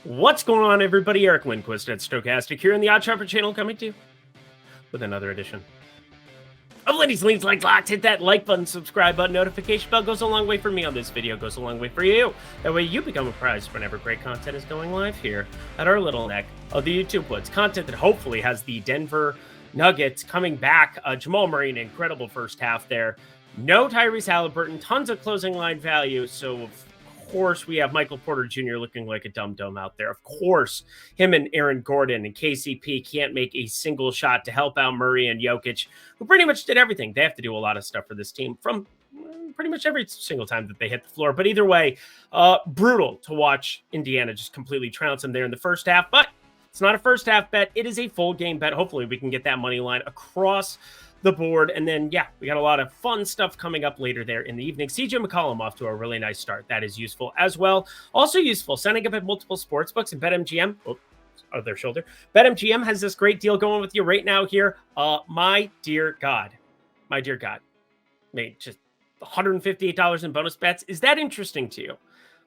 What's going on, everybody? Eric Lindquist at Stokastic here in the Odd Sharper channel, coming to you with another edition of Lindy's Leans Like Locks. Hit that like button, subscribe button, notification bell goes a long way for me on this video, goes a long way for you. That way you become apprised whenever great content is going live here at our little neck of the YouTube woods. Content that hopefully has the Denver Nuggets coming back. Jamal Murray, an incredible first half there. No Tyrese Halliburton, tons of closing line value. So, of course, we have Michael Porter Jr. looking like a dum-dum out there. Of course, him and Aaron Gordon and KCP can't make a single shot to help out Murray and Jokic, who pretty much did everything. They have to do a lot of stuff for this team from pretty much every single time that they hit the floor. But either way, brutal to watch Indiana just completely trounce them there in the first half. But it's not a first half bet. It is a full game bet. Hopefully we can get that money line across the board. And then, yeah, we got a lot of fun stuff coming up later there in the evening. CJ McCollum off to a really nice start. That is useful as well. Also useful, signing up at multiple sports books and BetMGM. Other shoulder. BetMGM has this great deal going with you right now here. My dear God, made just $158 in bonus bets. Is that interesting to you?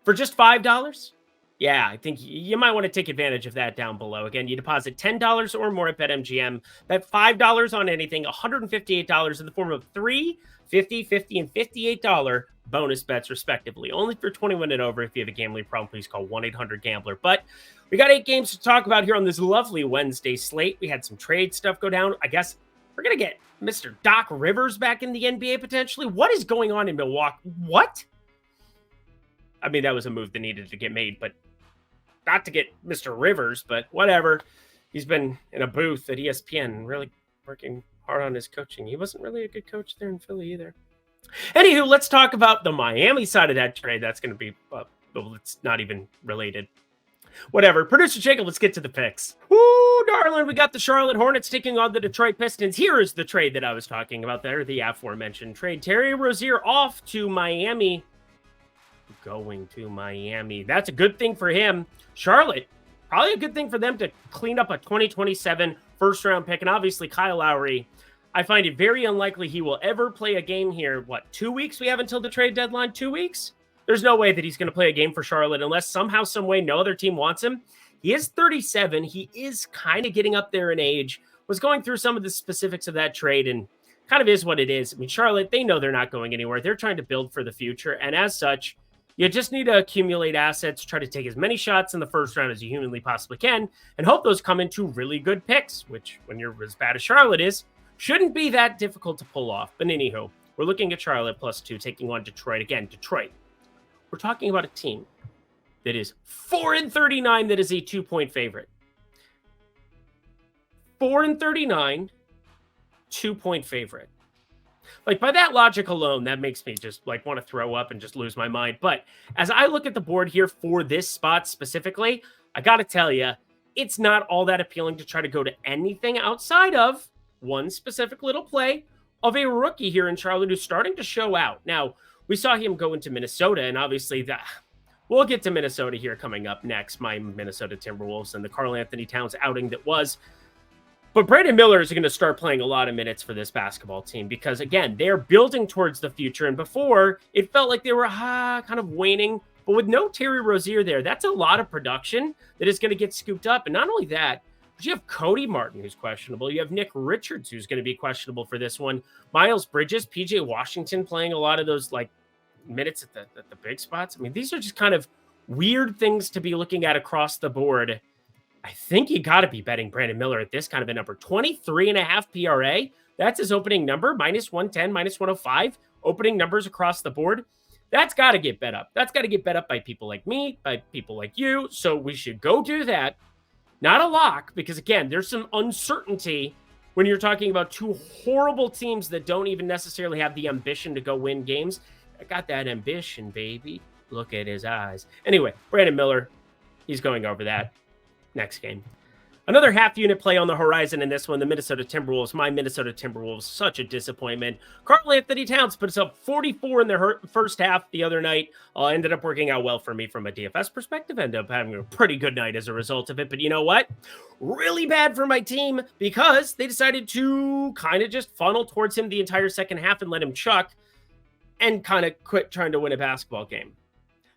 For just $5? Yeah, I think you might want to take advantage of that down below. Again, you deposit $10 or more at BetMGM. Bet $5 on anything, $158 in the form of $3, $50, $50, and $58 bonus bets, respectively. Only for 21 and over. If you have a gambling problem, please call 1-800-GAMBLER. But we got 8 games to talk about here on this lovely Wednesday slate. We had some trade stuff go down. I guess we're going to get Mr. Doc Rivers back in the NBA potentially. What is going on in Milwaukee? What? I mean, that was a move that needed to get made, but not to get Mr. Rivers, but whatever. He's been in a booth at ESPN, really working hard on his coaching. He wasn't really a good coach there in Philly either. Anywho, let's talk about the Miami side of that trade. That's going to be, well, it's not even related. Whatever. Producer Jacob, let's get to the picks. Woo, darling. We got the Charlotte Hornets taking on the Detroit Pistons. Here is the trade that I was talking about there, the aforementioned trade. Terry Rozier off to Miami. Going to Miami. That's a good thing for him. Charlotte, probably a good thing for them to clean up a 2027 first-round pick. And obviously, Kyle Lowry, I find it very unlikely he will ever play a game here. What, 2 weeks we have until the trade deadline? 2 weeks? There's no way that he's going to play a game for Charlotte unless somehow, some way, no other team wants him. He is 37. He is kind of getting up there in age. Was going through some of the specifics of that trade and kind of is what it is. I mean, Charlotte, they know they're not going anywhere. They're trying to build for the future. And as such, you just need to accumulate assets, try to take as many shots in the first round as you humanly possibly can, and hope those come into really good picks, which, when you're as bad as Charlotte is, shouldn't be that difficult to pull off. But anywho, we're looking at Charlotte +2, taking on Detroit. Again, Detroit. We're talking about a team that is 4-39, that is a 2-point favorite. 4-39, 2-point favorite. Like, by that logic alone, that makes me just like want to throw up and just lose my mind. But as I look at the board here for this spot specifically, I got to tell you, it's not all that appealing to try to go to anything outside of one specific little play of a rookie here in Charlotte who's starting to show out. Now, we saw him go into Minnesota, and obviously we'll get to Minnesota here coming up next, my Minnesota Timberwolves and the Karl Anthony Towns outing that was. But Brandon Miller is going to start playing a lot of minutes for this basketball team because, again, they're building towards the future. And before, it felt like they were kind of waning. But with no Terry Rozier there, that's a lot of production that is going to get scooped up. And not only that, but you have Cody Martin, who's questionable. You have Nick Richards, who's going to be questionable for this one. Miles Bridges, PJ Washington playing a lot of those like minutes at the big spots. I mean, these are just kind of weird things to be looking at across the board. I think you got to be betting Brandon Miller at this kind of a number. 23.5 PRA. That's his opening number. -110, -105. Opening numbers across the board. That's got to get bet up. That's got to get bet up by people like me, by people like you. So we should go do that. Not a lock, because again, there's some uncertainty when you're talking about two horrible teams that don't even necessarily have the ambition to go win games. I got that ambition, baby. Look at his eyes. Anyway, Brandon Miller, he's going over that. Next game. Another half unit play on the horizon in this one, the Minnesota Timberwolves. My Minnesota Timberwolves, such a disappointment. Karl Anthony Towns put us up 44 in the first half the other night. Ended up working out well for me from a DFS perspective. Ended up having a pretty good night as a result of it. But you know what? Really bad for my team because they decided to kind of just funnel towards him the entire second half and let him chuck and kind of quit trying to win a basketball game.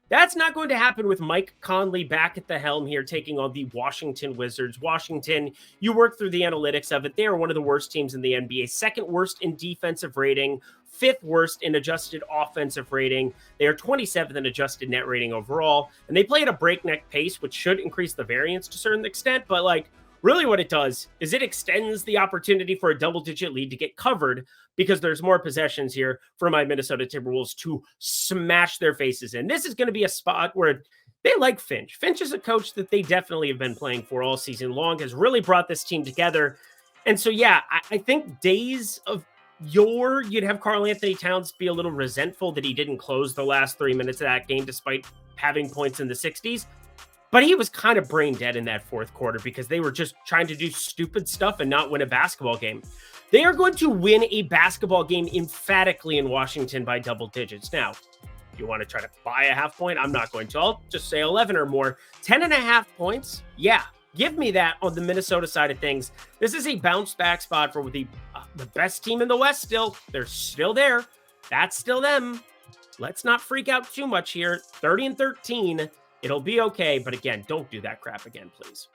That's not going to happen with Mike Conley back at the helm here, taking on the Washington Wizards. Washington, you work through the analytics of it. They are one of the worst teams in the NBA, second worst in defensive rating, fifth worst in adjusted offensive rating. They are 27th in adjusted net rating overall, and they play at a breakneck pace, which should increase the variance to a certain extent, but like, really what it does is it extends the opportunity for a double-digit lead to get covered because there's more possessions here for my Minnesota Timberwolves to smash their faces in. This is going to be a spot where they like Finch. Finch is a coach that they definitely have been playing for all season long, has really brought this team together. And so, yeah, I think days of yore, you'd have Karl Anthony Towns be a little resentful that he didn't close the last 3 minutes of that game despite having points in the 60s. But he was kind of brain dead in that fourth quarter because they were just trying to do stupid stuff and not win a basketball game. They are going to win a basketball game emphatically in Washington by double digits. Now, if you want to try to buy a half point, I'm not going to. I'll just say 11 or more. 10.5 points? Yeah, give me that on the Minnesota side of things. This is a bounce back spot for the best team in the West still. They're still there. That's still them. Let's not freak out too much here. 30-13. It'll be okay, but again, don't do that crap again, please.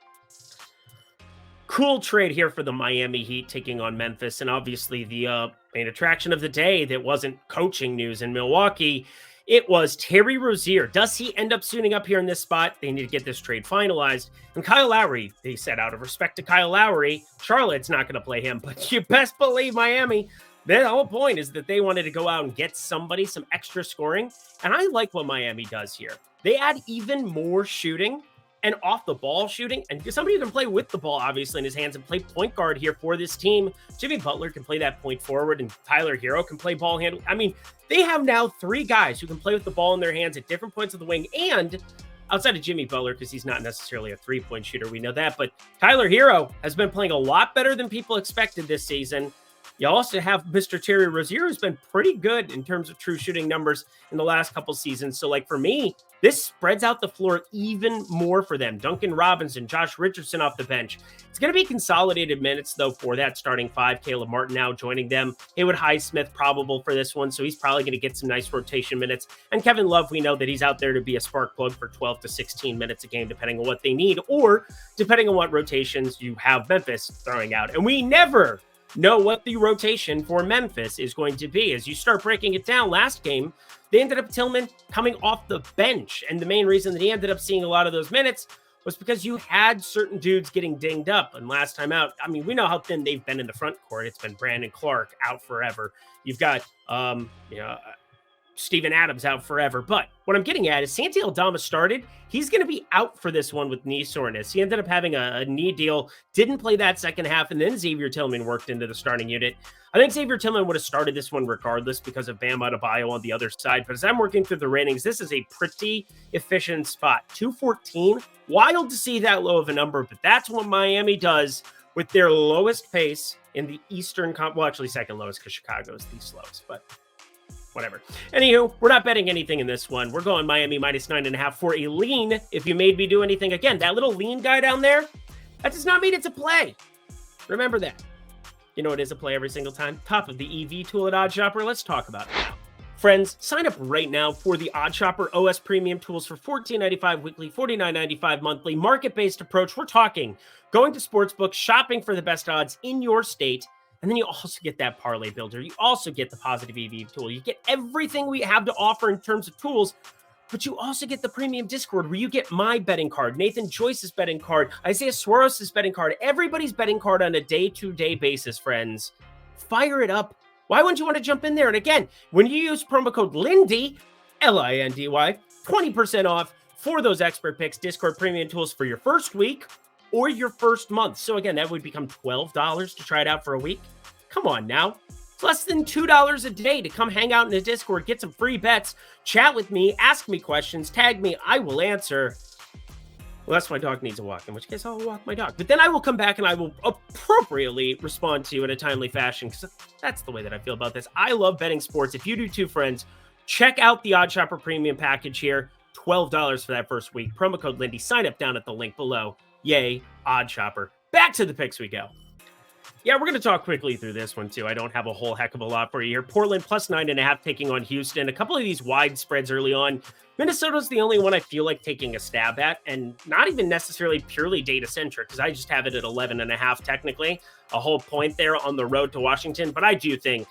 Cool trade here for the Miami Heat taking on Memphis, and obviously the main attraction of the day that wasn't coaching news in Milwaukee, it was Terry Rozier. Does he end up suiting up here in this spot? They need to get this trade finalized. And Kyle Lowry, they said out of respect to Kyle Lowry, Charlotte's not going to play him, but you best believe Miami. The whole point is that they wanted to go out and get somebody, some extra scoring, and I like what Miami does here. They add even more shooting and off-the-ball shooting, and somebody who can play with the ball, obviously, in his hands and play point guard here for this team. Jimmy Butler can play that point forward, and Tyler Hero can play ball handle. I mean, they have now 3 guys who can play with the ball in their hands at different points of the wing, and outside of Jimmy Butler, because he's not necessarily a three-point shooter, we know that, but Tyler Hero has been playing a lot better than people expected this season. You also have Mr. Terry Rozier, who's been pretty good in terms of true shooting numbers in the last couple seasons. So, like, for me, this spreads out the floor even more for them. Duncan Robinson, Josh Richardson off the bench. It's going to be consolidated minutes, though, for that starting 5. Caleb Martin now joining them. Haywood Highsmith probable for this one, so he's probably going to get some nice rotation minutes. And Kevin Love, we know that he's out there to be a spark plug for 12 to 16 minutes a game, depending on what they need, or depending on what rotations you have Memphis throwing out. And we never know what the rotation for Memphis is going to be. As you start breaking it down, last game, they ended up Tillman coming off the bench. And the main reason that he ended up seeing a lot of those minutes was because you had certain dudes getting dinged up. And last time out, I mean, we know how thin they've been in the front court. It's been Brandon Clark out forever. You've got, Steven Adams out forever. But what I'm getting at is Santi Aldama started. He's going to be out for this one with knee soreness. He ended up having a knee deal, didn't play that second half, and then Xavier Tillman worked into the starting unit. I think Xavier Tillman would have started this one regardless because of Bam Adebayo on the other side. But as I'm working through the ratings, this is a pretty efficient spot. 214. Wild to see that low of a number, but that's what Miami does with their lowest pace in the Eastern well, actually second lowest because Chicago is the slowest, but whatever. Anywho, we're not betting anything in this one. We're going Miami minus 9.5 for a lean. If you made me do anything, again, that little lean guy down there, that does not mean it's a play. Remember that. You know it is a play every single time. Top of the EV tool at OddsShopper. Let's talk about it now. Friends, sign up right now for the OddsShopper OS Premium tools for $14.95 weekly, $49.95 monthly, market-based approach. We're talking going to sportsbooks, shopping for the best odds in your state. And then you also get that parlay builder. You also get the positive EV tool. You get everything we have to offer in terms of tools, but you also get the premium Discord where you get my betting card, Nathan Joyce's betting card, Isaiah Swaros' betting card, everybody's betting card on a day-to-day basis, friends. Fire it up. Why wouldn't you want to jump in there? And again, when you use promo code Lindy, Lindy, 20% off for those expert picks, Discord premium tools for your first week or your first month. So again, that would become $12 to try it out for a week. Come on now. It's less than $2 a day to come hang out in the Discord, get some free bets, chat with me, ask me questions, tag me. I will answer. Well, that's my dog needs a walk, in which case I'll walk my dog. But then I will come back and I will appropriately respond to you in a timely fashion because that's the way that I feel about this. I love betting sports. If you do too, friends, check out the OddsShopper Premium package here. $12 for that first week. Promo code Lindy. Sign up down at the link below. Yay, OddsShopper. Back to the picks we go. Yeah, we're going to talk quickly through this one, too. I don't have a whole heck of a lot for you here. Portland plus 9.5 taking on Houston. A couple of these wide spreads early on. Minnesota's the only one I feel like taking a stab at, and not even necessarily purely data-centric, because I just have it at 11.5 technically. A whole point there on the road to Washington. But I do think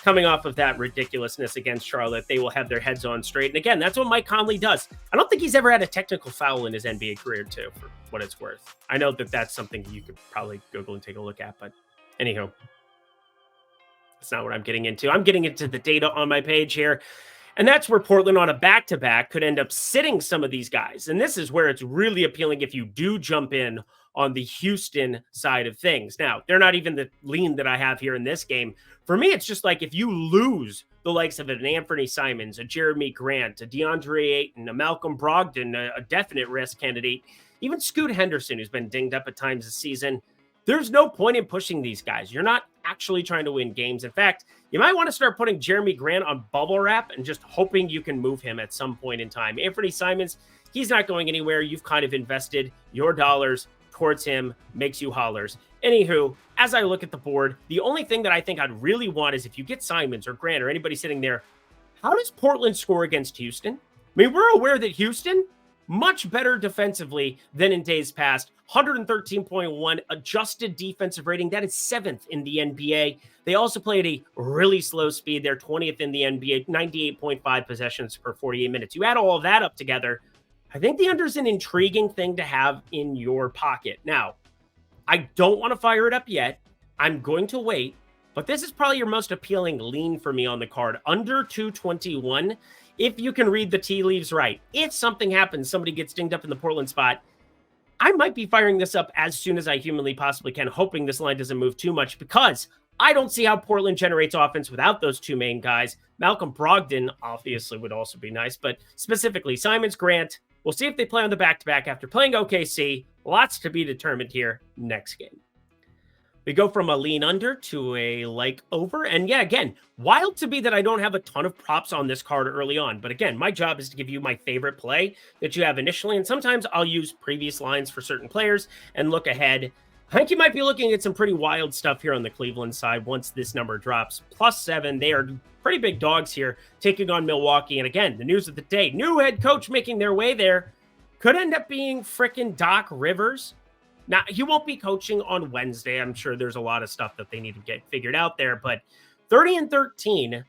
coming off of that ridiculousness against Charlotte, they will have their heads on straight. And again, that's what Mike Conley does. I don't think he's ever had a technical foul in his NBA career, too, for what it's worth. I know that that's something you could probably Google and take a look at, but anywho, that's not what I'm getting into. I'm getting into the data on my page here. And that's where Portland on a back-to-back could end up sitting some of these guys. And this is where it's really appealing if you do jump in on the Houston side of things. Now, they're not even the lean that I have here in this game. For me, it's just like if you lose the likes of an Anthony Simons, a Jeremy Grant, a DeAndre Ayton, a Malcolm Brogdon, a definite risk candidate, even Scoot Henderson, who's been dinged up at times this season, there's no point in pushing these guys. You're not actually trying to win games. In fact, you might want to start putting Jeremy Grant on bubble wrap and just hoping you can move him at some point in time. Anthony Simons, he's not going anywhere. You've kind of invested your dollars towards him, makes you hollers. Anywho, as I look at the board, the only thing that I think I'd really want is if you get Simons or Grant or anybody sitting there, how does Portland score against Houston? I mean, we're aware that Houston, much better defensively than in days past. 113.1 adjusted defensive rating. That is 7th in the NBA. They also play at a really slow speed. They're 20th in the NBA, 98.5 possessions per 48 minutes. You add all of that up together, I think the under is an intriguing thing to have in your pocket. Now, I don't want to fire it up yet. I'm going to wait, but this is probably your most appealing lean for me on the card. Under 221, if you can read the tea leaves right. If something happens, somebody gets dinged up in the Portland spot, I might be firing this up as soon as I humanly possibly can, hoping this line doesn't move too much, because I don't see how Portland generates offense without those two main guys. Malcolm Brogdon obviously would also be nice, but specifically Simons, Grant. We'll see if they play on the back-to-back after playing OKC. Lots to be determined here next game. We go from a lean under to a like over. And yeah, again, wild to be that I don't have a ton of props on this card early on. But again, my job is to give you my favorite play that you have initially. And sometimes I'll use previous lines for certain players and look ahead. I think you might be looking at some pretty wild stuff here on the Cleveland side once this number drops. +7. They are pretty big dogs here taking on Milwaukee. And again, the news of the day, new head coach making their way there, could end up being frickin' Doc Rivers. Now, he won't be coaching on Wednesday. I'm sure there's a lot of stuff that they need to get figured out there. But 30-13,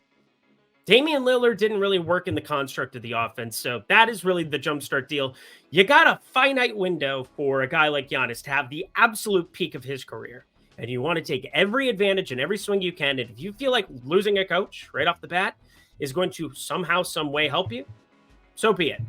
Damian Lillard didn't really work in the construct of the offense. So that is really the jumpstart deal. You got a finite window for a guy like Giannis to have the absolute peak of his career. And you want to take every advantage and every swing you can. And if you feel like losing a coach right off the bat is going to somehow, some way help you, so be it.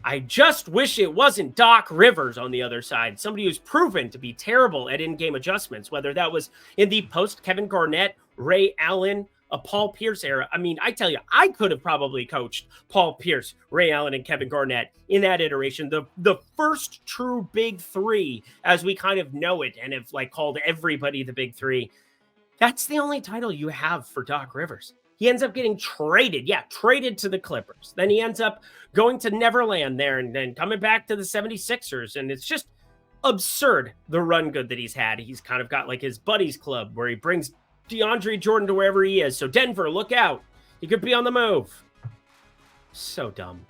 I just wish it wasn't Doc Rivers on the other side, somebody who's proven to be terrible at in-game adjustments, whether that was in the post-Kevin Garnett, Ray Allen, a Paul Pierce era. I mean, I tell you, I could have probably coached Paul Pierce, Ray Allen, and Kevin Garnett in that iteration. The first true big three, as we kind of know it, and have like called everybody the big three. That's the only title you have for Doc Rivers. He ends up getting traded. Yeah, traded to the Clippers. Then he ends up going to Neverland there and then coming back to the 76ers. And it's just absurd, the run good that he's had. He's kind of got like his buddies club where he brings DeAndre Jordan to wherever he is. So Denver, look out. He could be on the move. So dumb.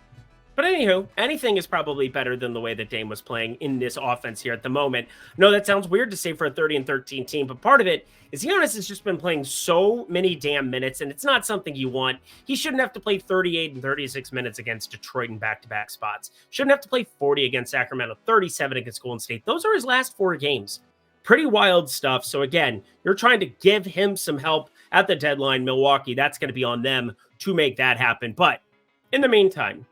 But anywho, anything is probably better than the way that Dame was playing in this offense here at the moment. No, that sounds weird to say for a 30-13 team, but part of it is Giannis has just been playing so many damn minutes, and it's not something you want. He shouldn't have to play 38 and 36 minutes against Detroit in back-to-back spots. Shouldn't have to play 40 against Sacramento, 37 against Golden State. Those are his last 4 games. Pretty wild stuff. So again, you're trying to give him some help at the deadline. Milwaukee, that's going to be on them to make that happen. But in the meantime,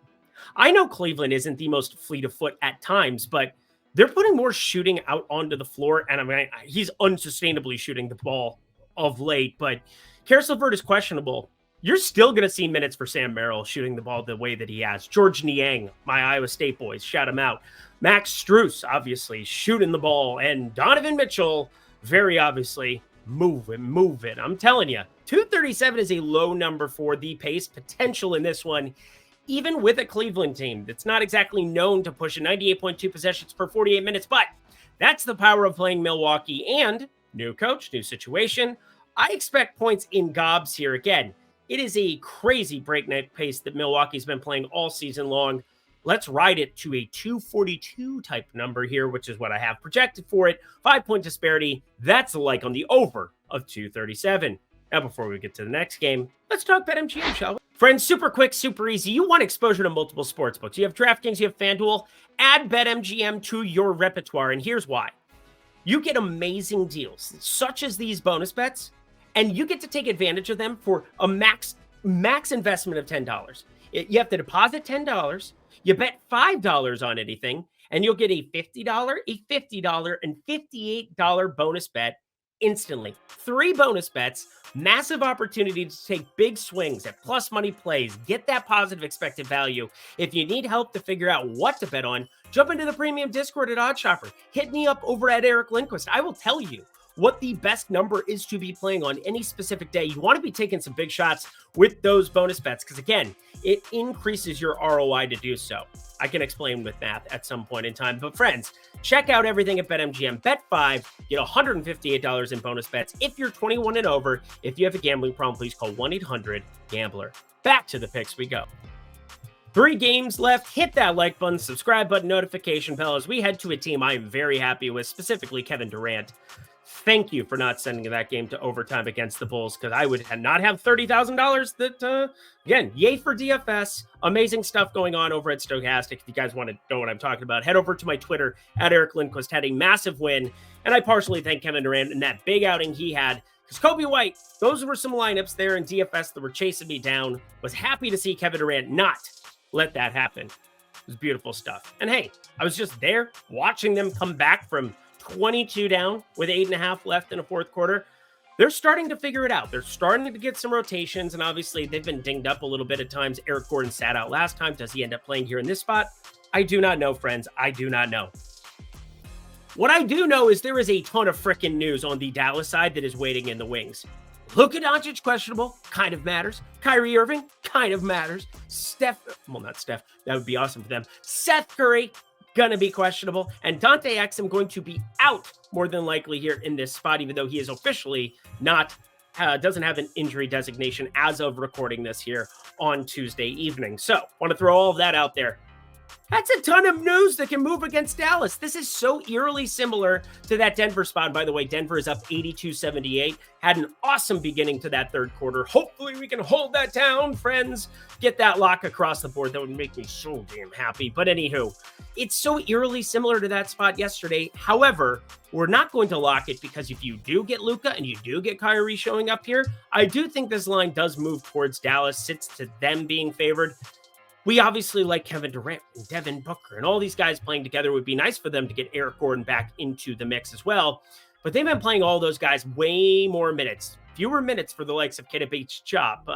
I know Cleveland isn't the most fleet of foot at times, but they're putting more shooting out onto the floor. And I mean, he's unsustainably shooting the ball of late, but Karis LeVert is questionable. You're still going to see minutes for Sam Merrill shooting the ball the way that he has. George Niang, my Iowa State boys, shout him out. Max Strus, obviously, shooting the ball. And Donovan Mitchell, very obviously, move it. I'm telling you, 237 is a low number for the pace potential in this one. Even with a Cleveland team that's not exactly known to push a 98.2 possessions per 48 minutes, but that's the power of playing Milwaukee. And new coach, new situation. I expect points in gobs here. Again, it is a crazy breakneck pace that Milwaukee's been playing all season long. Let's ride it to a 242 type number here, which is what I have projected for it. 5-point disparity. That's like on the over of 237. Now, before we get to the next game, let's talk BetMGM, shall we? Friends, super quick, super easy. You want exposure to multiple sports books. You have DraftKings, you have FanDuel. Add BetMGM to your repertoire, and here's why. You get amazing deals, such as these bonus bets, and you get to take advantage of them for a max investment of $10. You have to deposit $10. You bet $5 on anything, and you'll get a $50, a $50, and $58 bonus bet instantly. 3 bonus bets, massive opportunity to take big swings at plus money plays, get that positive expected value. If you need help to figure out what to bet on, jump into the premium Discord at OddsShopper. Hit me up over at Eric Lindquist. I will tell you what the best number is to be playing on any specific day. You want to be taking some big shots with those bonus bets because, again, it increases your ROI to do so. I can explain with math at some point in time. But friends, check out everything at BetMGM. Bet 5, get $158 in bonus bets if you're 21 and over. If you have a gambling problem, please call 1-800-GAMBLER. Back to the picks we go. 3 games left. Hit that like button, subscribe button, notification bell as we head to a team I am very happy with, specifically Kevin Durant. Thank you for not sending that game to overtime against the Bulls, because I would not have $30,000 that, again, yay for DFS. Amazing stuff going on over at Stochastic. If you guys want to know what I'm talking about, head over to my Twitter at Eric Lindquist. Had a massive win, and I partially thank Kevin Durant in that big outing he had, because Kobe White, those were some lineups there in DFS that were chasing me down. Was happy to see Kevin Durant not let that happen. It was beautiful stuff. And hey, I was just there watching them come back from 22 down with 8.5 left in the fourth quarter. They're starting to figure it out. They're starting to get some rotations, and obviously they've been dinged up a little bit at times. Eric Gordon sat out last time. Does he end up playing here in this spot? I do not know, friends. I do not know. What I do know is there is a ton of freaking news on the Dallas side that is waiting in the wings. Luka Doncic, questionable, kind of matters. Kyrie Irving, kind of matters. Not Steph, that would be awesome for them. Seth Curry, gonna be questionable, and Dante Exum going to be out more than likely here in this spot, even though he is officially not doesn't have an injury designation as of recording this here on Tuesday evening. So want to throw all of that out there. That's a ton of news that can move against Dallas. This is so eerily similar to that Denver spot. By the way, Denver is up 82-78. Had an awesome beginning to that third quarter. Hopefully we can hold that down, friends. Get that lock across the board. That would make me so damn happy. But anywho, it's so eerily similar to that spot yesterday. However, we're not going to lock it because if you do get Luka and you do get Kyrie showing up here, I do think this line does move towards Dallas, sits to them being favored. We obviously like Kevin Durant and Devin Booker and all these guys playing together. It would be nice for them to get Eric Gordon back into the mix as well. But they've been playing all those guys way more minutes. Fewer minutes for the likes of Keita Bates-Chop.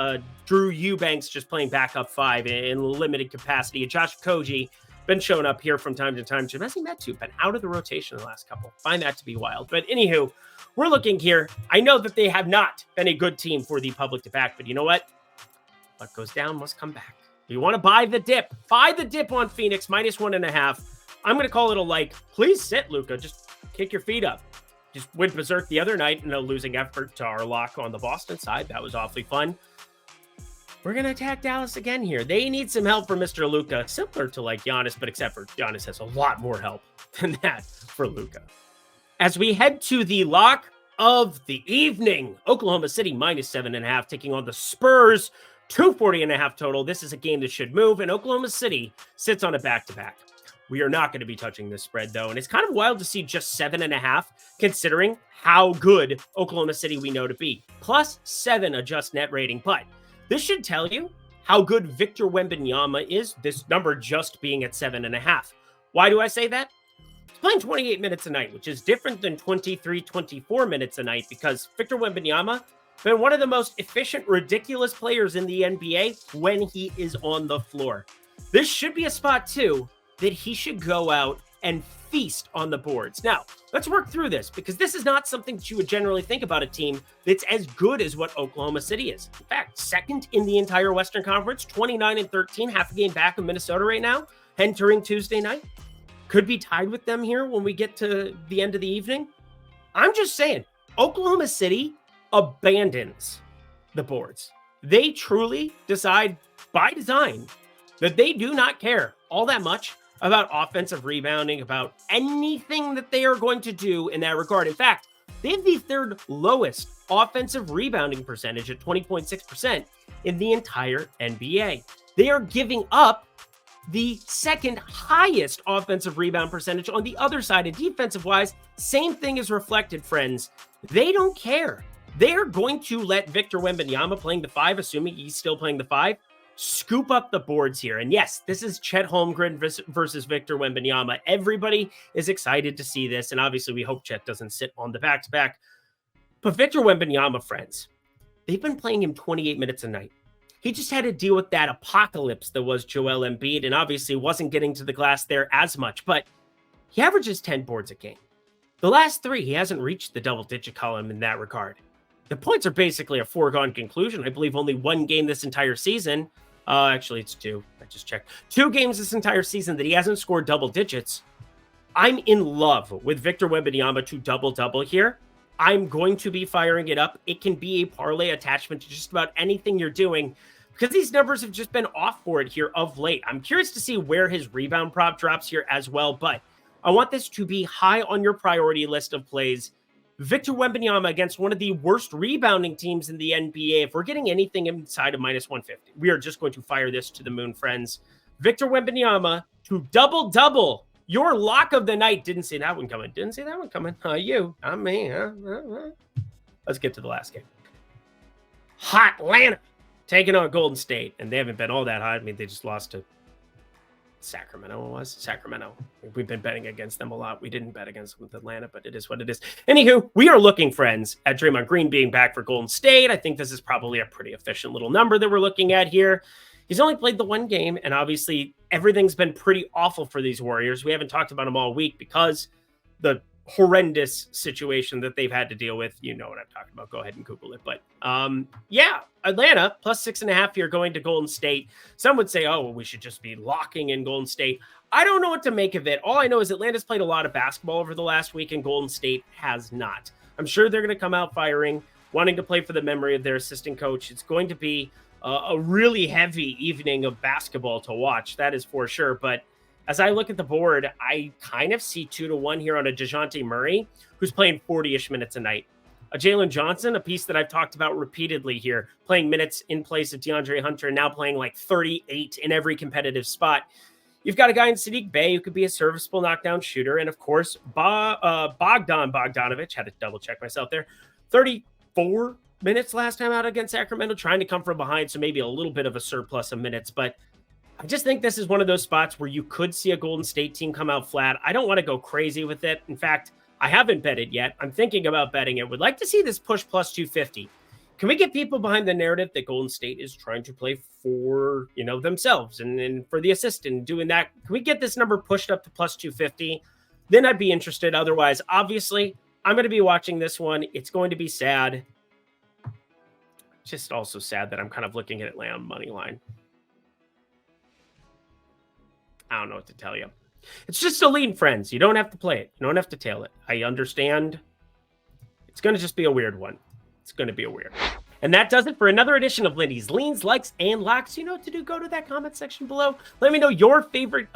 Drew Eubanks just playing backup 5 in limited capacity. And Josh Okogie been showing up here from time to time. Jemezi Metu been out of the rotation the last couple. Find that to be wild. But anywho, we're looking here. I know that they have not been a good team for the public to back. But you know what? What goes down must come back. You want to buy the dip. Buy the dip on Phoenix, -1.5. I'm going to call it a like. Please sit, Luka. Just kick your feet up. Just went berserk the other night in a losing effort to our lock on the Boston side. That was awfully fun. We're going to attack Dallas again here. They need some help from Mr. Luka, similar to like Giannis, but except for Giannis has a lot more help than that for Luka. As we head to the lock of the evening, Oklahoma City -7.5 taking on the Spurs. 240.5 total. This is a game that should move, and Oklahoma City sits on a back-to-back. We are not going to be touching this spread, though, and it's kind of wild to see just 7.5, considering how good Oklahoma City we know to be. +7 adjust net rating, but this should tell you how good Victor Wembanyama is, this number just being at 7.5. Why do I say that? He's playing 28 minutes a night, which is different than 23, 24 minutes a night, because Victor Wembanyama been one of the most efficient, ridiculous players in the NBA when he is on the floor. This should be a spot, too, that he should go out and feast on the boards. Now, let's work through this, because this is not something that you would generally think about a team that's as good as what Oklahoma City is. In fact, second in the entire Western Conference, 29-13, half a game back of Minnesota right now, entering Tuesday night. Could be tied with them here when we get to the end of the evening. I'm just saying, Oklahoma City abandons the boards. They truly decide by design that they do not care all that much about offensive rebounding, about anything that they are going to do in that regard. In fact, they have the third lowest offensive rebounding percentage at 20.6% in the entire NBA. They are giving up the second highest offensive rebound percentage on the other side. And defensive wise, same thing is reflected, friends. They don't care. They're going to let Victor Wembanyama, playing the 5, assuming he's still playing the 5, scoop up the boards here. And yes, this is Chet Holmgren versus Victor Wembanyama. Everybody is excited to see this. And obviously we hope Chet doesn't sit on the back-to-back. But Victor Wembanyama, friends, they've been playing him 28 minutes a night. He just had to deal with that apocalypse that was Joel Embiid, and obviously wasn't getting to the glass there as much, but he averages 10 boards a game. The last 3, he hasn't reached the double-digit column in that regard. The points are basically a foregone conclusion. I believe only 1 game this entire season. Actually, it's 2. I just checked. 2 games this entire season that he hasn't scored double digits. I'm in love with Victor Wembanyama to double-double here. I'm going to be firing it up. It can be a parlay attachment to just about anything you're doing because these numbers have just been off for it here of late. I'm curious to see where his rebound prop drops here as well, but I want this to be high on your priority list of plays. Victor Wembanyama against one of the worst rebounding teams in the NBA. If we're getting anything inside of minus 150, we are just going to fire this to the moon, friends. Victor Wembanyama to double-double. Your lock of the night. Didn't see that one coming. Didn't see that one coming. You. Not me. Let's get to the last game. Hot Atlanta taking on Golden State. And they haven't been all that hot. I mean, they just lost to Sacramento. It was Sacramento. We've been betting against them a lot. We didn't bet against them with Atlanta, but it is what it is. Anywho, we are looking, friends, at Draymond Green being back for Golden State. I think this is probably a pretty efficient little number that we're looking at here. He's only played the 1 game, and obviously everything's been pretty awful for these Warriors. We haven't talked about them all week because the horrendous situation that they've had to deal with. You know what I'm talking about. Go ahead and Google it. But yeah, Atlanta plus 6.5 here going to Golden State. Some would say, oh, well, we should just be locking in Golden State. I don't know what to make of it. All I know is Atlanta's played a lot of basketball over the last week, and Golden State has not. I'm sure they're going to come out firing, wanting to play for the memory of their assistant coach. It's going to be a really heavy evening of basketball to watch. That is for sure. But as I look at the board, I kind of see 2-1 here on a DeJounte Murray, who's playing 40-ish minutes a night. A Jalen Johnson, a piece that I've talked about repeatedly here, playing minutes in place of DeAndre Hunter, now playing like 38 in every competitive spot. You've got a guy in Sadiq Bey who could be a serviceable knockdown shooter. And of course, Bogdanovich, had to double check myself there, 34 minutes last time out against Sacramento, trying to come from behind, so maybe a little bit of a surplus of minutes. But I just think this is one of those spots where you could see a Golden State team come out flat. I don't want to go crazy with it. In fact, I haven't bet it yet. I'm thinking about betting it. Would like to see this push plus 250. Can we get people behind the narrative that Golden State is trying to play for, themselves and for the assistant doing that? Can we get this number pushed up to plus 250? Then I'd be interested. Otherwise, obviously, I'm going to be watching this one. It's going to be sad. Just also sad that I'm kind of looking at Atlanta money line. I don't know what to tell you. It's just a lean, friends. You don't have to play it. You don't have to tail it. I understand. It's going to just be a weird one. It's going to be a weird one. And that does it for another edition of Lindy's Leans, Likes, and Locks. You know what to do. Go to that comment section below. Let me know your favorite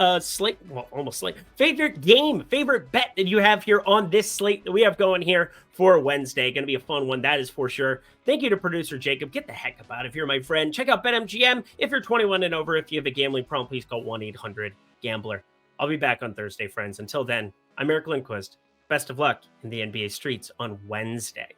favorite game, favorite bet that you have here on this slate that we have going here for Wednesday. Going to be a fun one, that is for sure. Thank you to producer Jacob. Get the heck up out of here, my friend. Check out BetMGM. If you're 21 and over, if you have a gambling problem, please call 1-800-GAMBLER. I'll be back on Thursday, friends. Until then, I'm Eric Lindquist. Best of luck in the NBA streets on Wednesday.